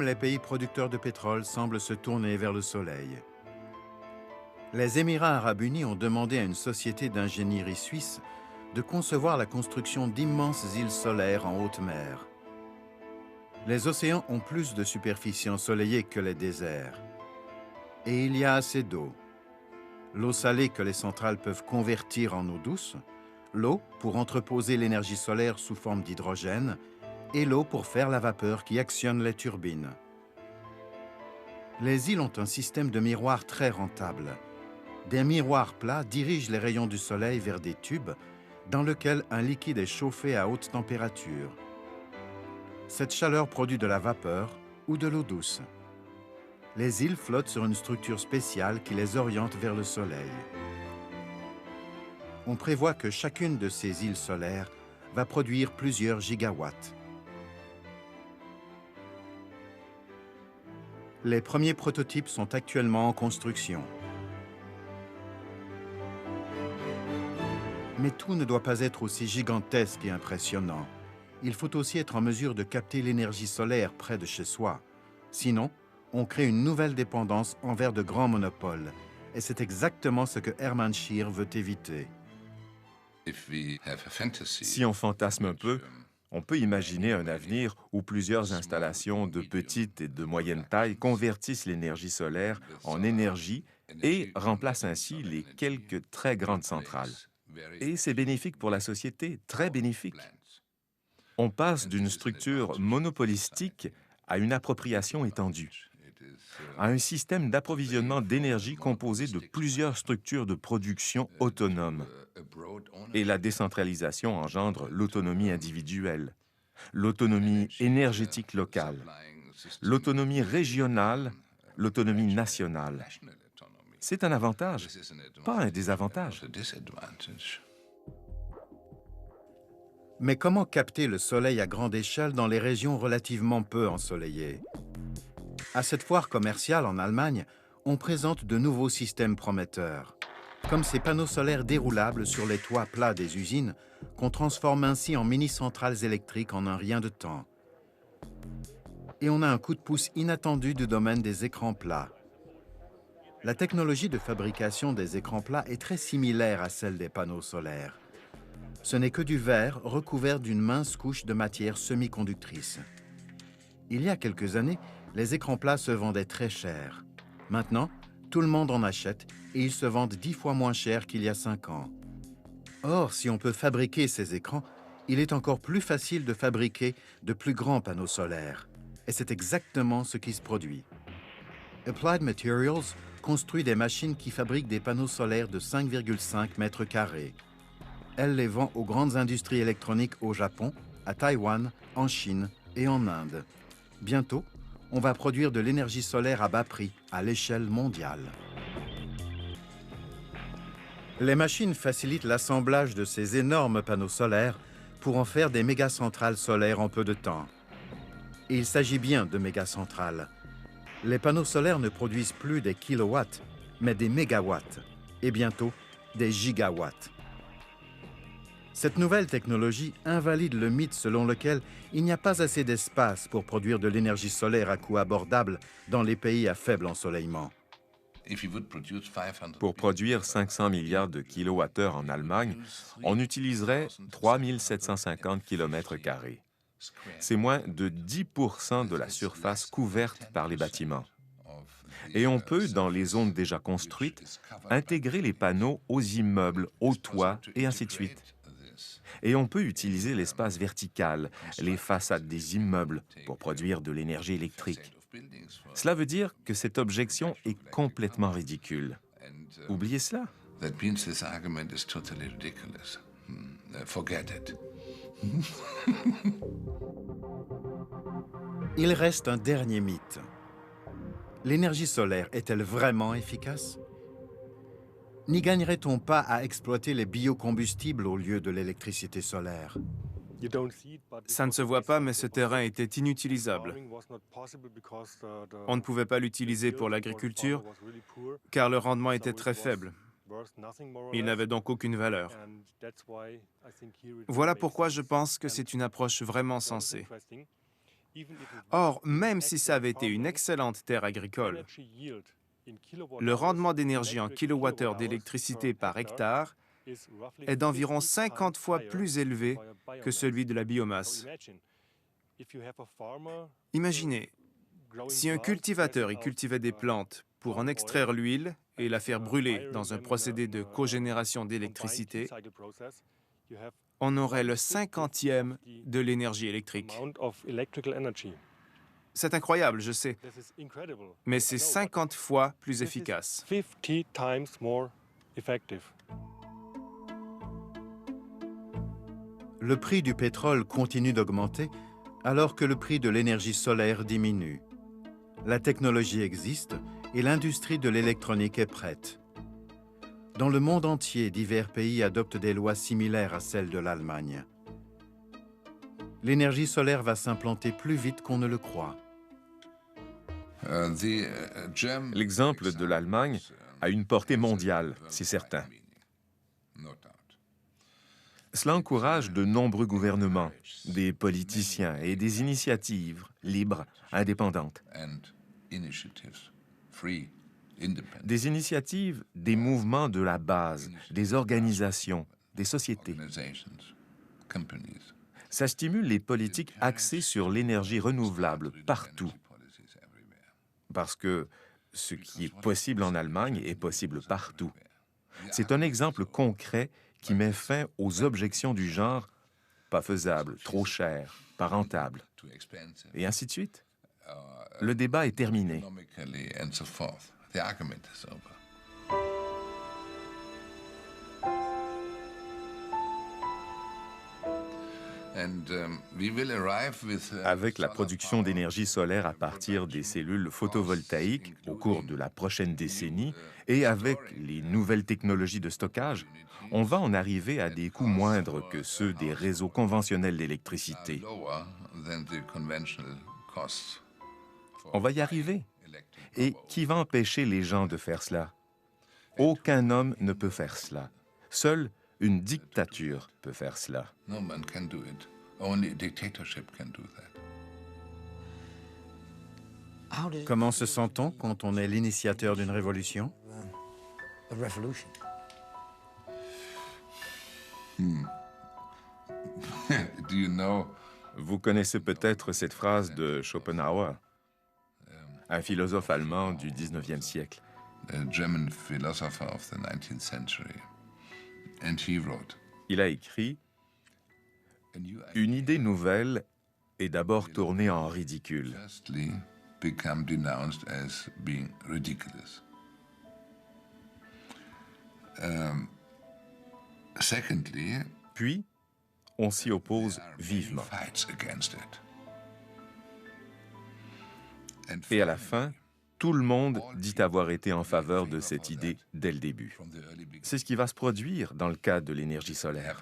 Les pays producteurs de pétrole semblent se tourner vers le soleil. Les Émirats arabes unis ont demandé à une société d'ingénierie suisse de concevoir la construction d'immenses îles solaires en haute mer. Les océans ont plus de superficie ensoleillée que les déserts. Et il y a assez d'eau. L'eau salée que les centrales peuvent convertir en eau douce, l'eau pour entreposer l'énergie solaire sous forme d'hydrogène et l'eau pour faire la vapeur qui actionne les turbines. Les îles ont un système de miroirs très rentable. Des miroirs plats dirigent les rayons du soleil vers des tubes dans lesquels un liquide est chauffé à haute température. Cette chaleur produit de la vapeur ou de l'eau douce. Les îles flottent sur une structure spéciale qui les oriente vers le soleil. On prévoit que chacune de ces îles solaires va produire plusieurs gigawatts. Les premiers prototypes sont actuellement en construction. Mais tout ne doit pas être aussi gigantesque et impressionnant. Il faut aussi être en mesure de capter l'énergie solaire près de chez soi. Sinon, on crée une nouvelle dépendance envers de grands monopoles. Et c'est exactement ce que Hermann Scheer veut éviter. Si on fantasme un peu, on peut imaginer un avenir où plusieurs installations de petite et de moyenne taille convertissent l'énergie solaire en énergie et remplacent ainsi les quelques très grandes centrales. Et c'est bénéfique pour la société, très bénéfique. On passe d'une structure monopolistique à une appropriation étendue, à un système d'approvisionnement d'énergie composé de plusieurs structures de production autonomes. Et la décentralisation engendre l'autonomie individuelle, l'autonomie énergétique locale, l'autonomie régionale, l'autonomie nationale. C'est un avantage, pas un désavantage. Mais comment capter le soleil à grande échelle dans les régions relativement peu ensoleillées? À cette foire commerciale en Allemagne, on présente de nouveaux systèmes prometteurs, comme ces panneaux solaires déroulables sur les toits plats des usines, qu'on transforme ainsi en mini-centrales électriques en un rien de temps. Et on a un coup de pouce inattendu du domaine des écrans plats. La technologie de fabrication des écrans plats est très similaire à celle des panneaux solaires. Ce n'est que du verre recouvert d'une mince couche de matière semi-conductrice. Il y a quelques années, les écrans plats se vendaient très cher. Maintenant, tout le monde en achète et ils se vendent 10 fois moins cher qu'il y a 5 ans. Or, si on peut fabriquer ces écrans, il est encore plus facile de fabriquer de plus grands panneaux solaires. Et c'est exactement ce qui se produit. Applied Materials construit des machines qui fabriquent des panneaux solaires de 5,5 mètres carrés. Elle les vend aux grandes industries électroniques au Japon, à Taïwan, en Chine et en Inde. Bientôt, on va produire de l'énergie solaire à bas prix, à l'échelle mondiale. Les machines facilitent l'assemblage de ces énormes panneaux solaires pour en faire des mégacentrales solaires en peu de temps. Et il s'agit bien de mégacentrales. Les panneaux solaires ne produisent plus des kilowatts, mais des mégawatts, et bientôt des gigawatts. Cette nouvelle technologie invalide le mythe selon lequel il n'y a pas assez d'espace pour produire de l'énergie solaire à coût abordable dans les pays à faible ensoleillement. Pour produire 500 milliards de kilowattheures en Allemagne, on utiliserait 3750 km². C'est moins de 10% de la surface couverte par les bâtiments. Et on peut, dans les zones déjà construites, intégrer les panneaux aux immeubles, aux toits, et ainsi de suite. Et on peut utiliser l'espace vertical, les façades des immeubles, pour produire de l'énergie électrique. Cela veut dire que cette objection est complètement ridicule. Oubliez cela. Il reste un dernier mythe. L'énergie solaire est-elle vraiment efficace? N'y gagnerait-on pas à exploiter les biocombustibles au lieu de l'électricité solaire? Ça ne se voit pas, mais ce terrain était inutilisable. On ne pouvait pas l'utiliser pour l'agriculture, car le rendement était très faible. Il n'avait donc aucune valeur. Voilà pourquoi je pense que c'est une approche vraiment sensée. Or, même si ça avait été une excellente terre agricole, le rendement d'énergie en kilowattheure d'électricité par hectare est d'environ 50 fois plus élevé que celui de la biomasse. Imaginez, si un cultivateur y cultivait des plantes pour en extraire l'huile et la faire brûler dans un procédé de cogénération d'électricité, on aurait le 50e de l'énergie électrique. C'est incroyable, je sais, mais c'est 50 fois plus efficace. Le prix du pétrole continue d'augmenter alors que le prix de l'énergie solaire diminue. La technologie existe et l'industrie de l'électronique est prête. Dans le monde entier, divers pays adoptent des lois similaires à celles de l'Allemagne. L'énergie solaire va s'implanter plus vite qu'on ne le croit. L'exemple de l'Allemagne a une portée mondiale, c'est certain. Cela encourage de nombreux gouvernements, des politiciens et des initiatives libres, indépendantes. Des initiatives, des mouvements de la base, des organisations, des sociétés. Ça stimule les politiques axées sur l'énergie renouvelable partout. Parce que ce qui est possible en Allemagne est possible partout. C'est un exemple concret qui met fin aux objections du genre « pas faisable, trop cher, pas rentable », et ainsi de suite. Le débat est terminé. Avec la production d'énergie solaire à partir des cellules photovoltaïques au cours de la prochaine décennie et avec les nouvelles technologies de stockage, on va en arriver à des coûts moindres que ceux des réseaux conventionnels d'électricité. On va y arriver. Et qui va empêcher les gens de faire cela? Aucun homme ne peut faire cela. Seule une dictature peut faire cela. Comment se sent-on quand on est l'initiateur d'une révolution? Vous connaissez peut-être cette phrase de Schopenhauer, un philosophe allemand du 19e siècle. Il a écrit « Une idée nouvelle est d'abord tournée en ridicule. Puis, on s'y oppose vivement. Et à la fin, tout le monde dit avoir été en faveur de cette idée dès le début. C'est ce qui va se produire dans le cas de l'énergie solaire.